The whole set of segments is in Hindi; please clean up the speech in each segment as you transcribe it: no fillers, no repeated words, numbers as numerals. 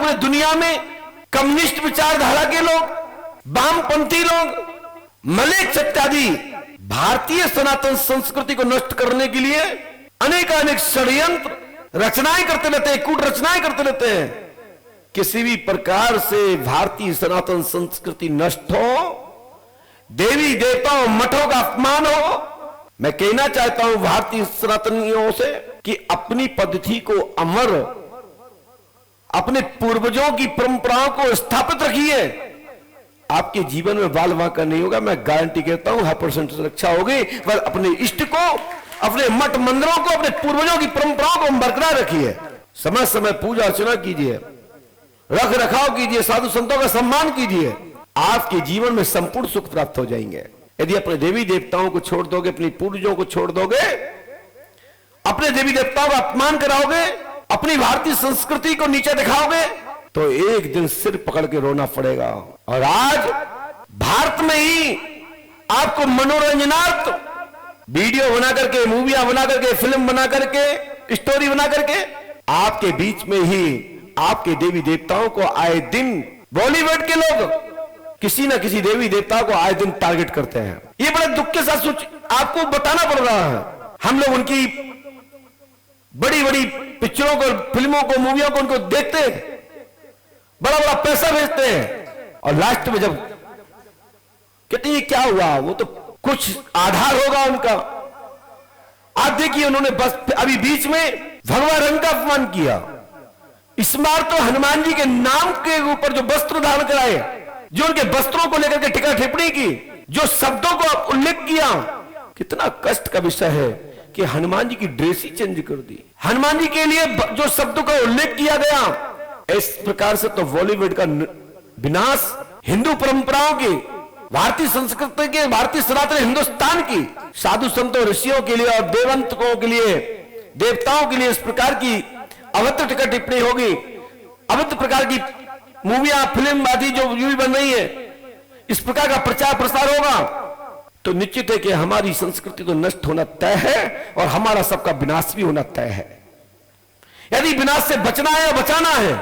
पूरे दुनिया में कम्युनिस्ट विचारधारा के लोग, वामपंथी लोग, मलेच्छ इत्यादि भारतीय सनातन संस्कृति को नष्ट करने के लिए अनेक षड्यंत्र रचनाएं करते रहते हैं, कूट रचनाएं करते रहते हैं। किसी भी प्रकार से भारतीय सनातन संस्कृति नष्ट हो, देवी देवताओं मठों का अपमान हो, मैं कहना चाहता हूं भारतीय सनातनियों से कि अपनी पद्धति को अमर, अपने पूर्वजों की परंपराओं को स्थापित रखिए। आपके जीवन में बाल वांका नहीं होगा, मैं गारंटी कहता हूं 100% सुरक्षा होगी। पर अपने इष्ट को, अपने मठ मंदिरों को, अपने पूर्वजों की परंपराओं को बरकरार रखिए। समय समय पूजा अर्चना कीजिए, रख रखाव कीजिए, साधु संतों का सम्मान कीजिए। आपके जीवन में संपूर्ण सुख प्राप्त हो जाएंगे। यदि अपने देवी देवताओं को छोड़ दोगे, अपनी पूर्वजों को छोड़ दोगे, अपने देवी देवताओं का अपमान कराओगे, अपनी भारतीय संस्कृति को नीचे दिखाओगे, तो एक दिन सिर पकड़ के रोना पड़ेगा। और आज भारत में ही आपको मनोरंजनार्थ वीडियो बना करके, मूवियां बना करके, फिल्म बना करके, स्टोरी बना करके, आपके बीच में ही आपके देवी देवताओं को आए दिन बॉलीवुड के लोग किसी ना किसी देवी देवता को आए दिन टारगेट करते हैं। ये बड़े दुख के साथ आपको बताना पड़ रहा है। हम लोग उनकी बड़ी बड़ी पिक्चरों को, फिल्मों को, मूवियों को उनको देखते हैं, बड़ा बड़ा पैसा भेजते हैं, और लास्ट में जब कहते हैं क्या हुआ, वो तो कुछ आधार होगा उनका। आप देखिए, उन्होंने बस अभी बीच में भगवा रंग का अपमान किया। इस बार तो हनुमान जी के नाम के ऊपर जो वस्त्र धारण कराए, जो उनके वस्त्रों को लेकर के टिका टिप्पणी की, जो शब्दों को उल्लेख किया, कितना कष्ट का विषय है कि हनुमान जी की ड्रेस ही चेंज कर दी। हनुमान जी के लिए जो शब्दों का उल्लेख किया गया, इस प्रकार से तो बॉलीवुड का विनाश हिंदू परंपराओं की, भारतीय संस्कृति के, भारतीय सनातन हिंदुस्तान की साधु संतों ऋषियों के लिए और देवंतकों के लिए, देवताओं के लिए इस प्रकार की अभद्र टिका टिप्पणी होगी, अभद्र प्रकार की मूवियां, फिल्म आदि जो भी बन रही है, इस प्रकार का प्रचार प्रसार होगा, तो निश्चित है कि हमारी संस्कृति तो नष्ट होना तय है और हमारा सबका विनाश भी होना तय है। यदि विनाश से बचना है या बचाना है,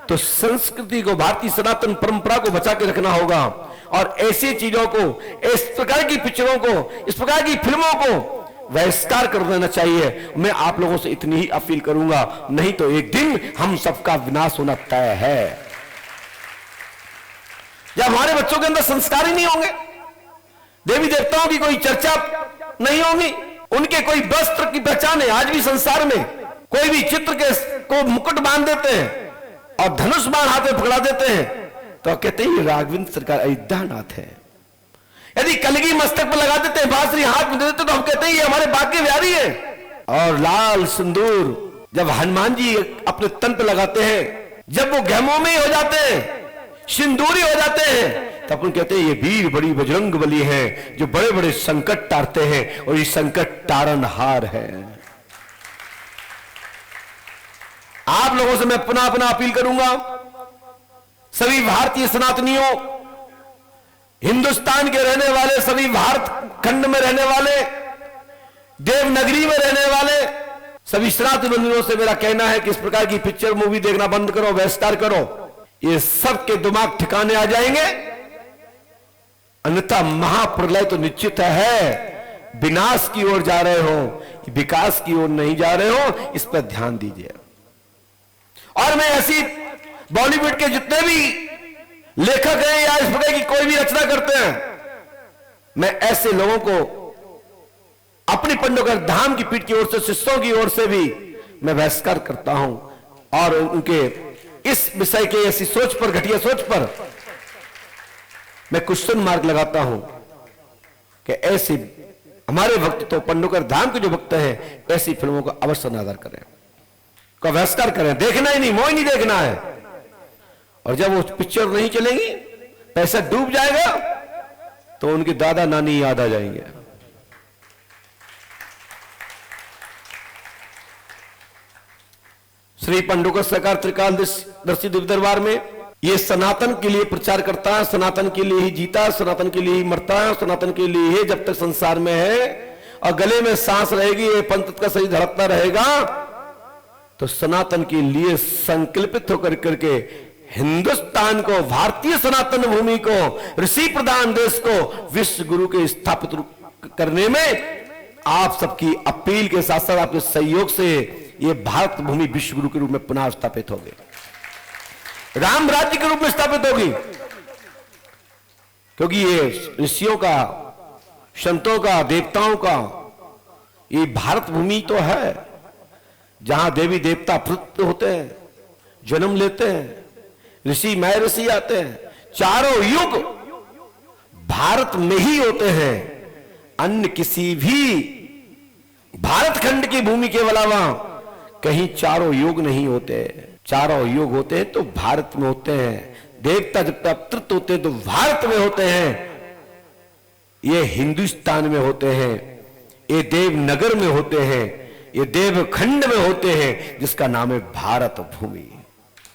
तो संस्कृति को, भारतीय सनातन परंपरा को बचा के रखना होगा। और ऐसी चीजों को, इस प्रकार की पिक्चरों को, इस प्रकार की फिल्मों को बहिष्कार कर देना चाहिए। मैं आप लोगों से इतनी ही अपील करूंगा, नहीं तो एक दिन हम सबका विनाश होना तय है। जब हमारे बच्चों के अंदर संस्कार ही नहीं होंगे, देवी देवताओं की कोई चर्चा नहीं होगी, उनके कोई वस्त्र की पहचान है। आज भी संसार में कोई भी चित्र के को मुकुट बांध देते हैं और धनुष बाण हाथ में पकड़ा देते हैं, तो कहते हैं राघवेंद्र सरकार अयोध्यानाथ है। यदि कलगी मस्तक पर लगा देते हैं, बांसुरी हाथ में दे देते, तो हम कहते हैं ये हमारे बाके बिहारी है। और लाल सिंदूर जब हनुमान जी अपने तन पर लगाते हैं, जब वो गहमों में हो जाते हैं, सिंदूरी हो जाते हैं, तब अपन कहते हैं ये वीर बड़ी बजरंग बली है, जो बड़े बड़े संकट टारते हैं, और ये संकट तारनहार है। आप लोगों से मैं पुनः पुनः अपील करूंगा, सभी भारतीय सनातनियों, हिंदुस्तान के रहने वाले, सभी भारत खंड में रहने वाले, देवनगरी में रहने वाले सभी सनातन बंधुओं से मेरा कहना है कि इस प्रकार की पिक्चर मूवी देखना बंद करो, बहिष्कार करो। ये सबके दिमाग ठिकाने आ जाएंगे, अन्यथा महाप्रलय तो निश्चित है। विनाश की ओर जा रहे हो, विकास की ओर नहीं जा रहे हो, इस पर ध्यान दीजिए। और मैं ऐसी बॉलीवुड के जितने भी लेखक हैं या इस प्रकार की कोई भी रचना करते हैं, मैं ऐसे लोगों को अपनी पंडोकर धाम की पीठ की ओर से, शिष्यों की ओर से भी मैं बहिष्कार करता हूं। और उनके इस विषय के ऐसी सोच पर, घटिया सोच पर मैं क्वेश्चन मार्क लगाता हूं कि ऐसी हमारे भक्त तो पंडोकर धाम के जो भक्त हैं, ऐसी फिल्मों का अवश्य अनादर करें, का बहिष्कार करें। देखना ही नहीं, मोह नहीं देखना है। और जब वो पिक्चर नहीं चलेंगी, पैसा डूब जाएगा, तो उनके दादा नानी याद आ जाएंगे। श्री पंडोकर सरकार त्रिकालदर्शी दिव्य दरबार में ये सनातन के लिए प्रचार करता है, सनातन के लिए ही जीता, सनातन के लिए ही मरता है, सनातन के लिए ही जब तक संसार में है और गले में सांस रहेगी, ये पंथ का शरीर धड़कता रहेगा, तो सनातन के लिए संकल्पित होकर करके हिंदुस्तान को, भारतीय सनातन भूमि को, ऋषि प्रधान देश को विश्व गुरु के स्थापित करने में आप सबकी अपील के साथ साथ आपके सहयोग से ये भारत भूमि विश्व गुरु के रूप में पुनः स्थापित होगी, राम राज्य के रूप में स्थापित होगी। क्योंकि ये ऋषियों का, संतों का, देवताओं का ये भारत भूमि तो है जहां देवी देवता प्रवृत्त होते हैं, जन्म लेते हैं, ऋषि महर्षि आते हैं, चारों युग भारत में ही होते हैं। अन्य किसी भी भारत खंड की भूमि के अलावा कहीं चारों युग नहीं होते। चारों युग होते हैं तो भारत में होते हैं। देवता जब तृप्त होते हैं तो भारत में होते हैं, ये हिंदुस्तान में होते हैं, ये देवनगर में होते हैं, ये देवखंड में होते हैं जिसका नाम है भारत भूमि।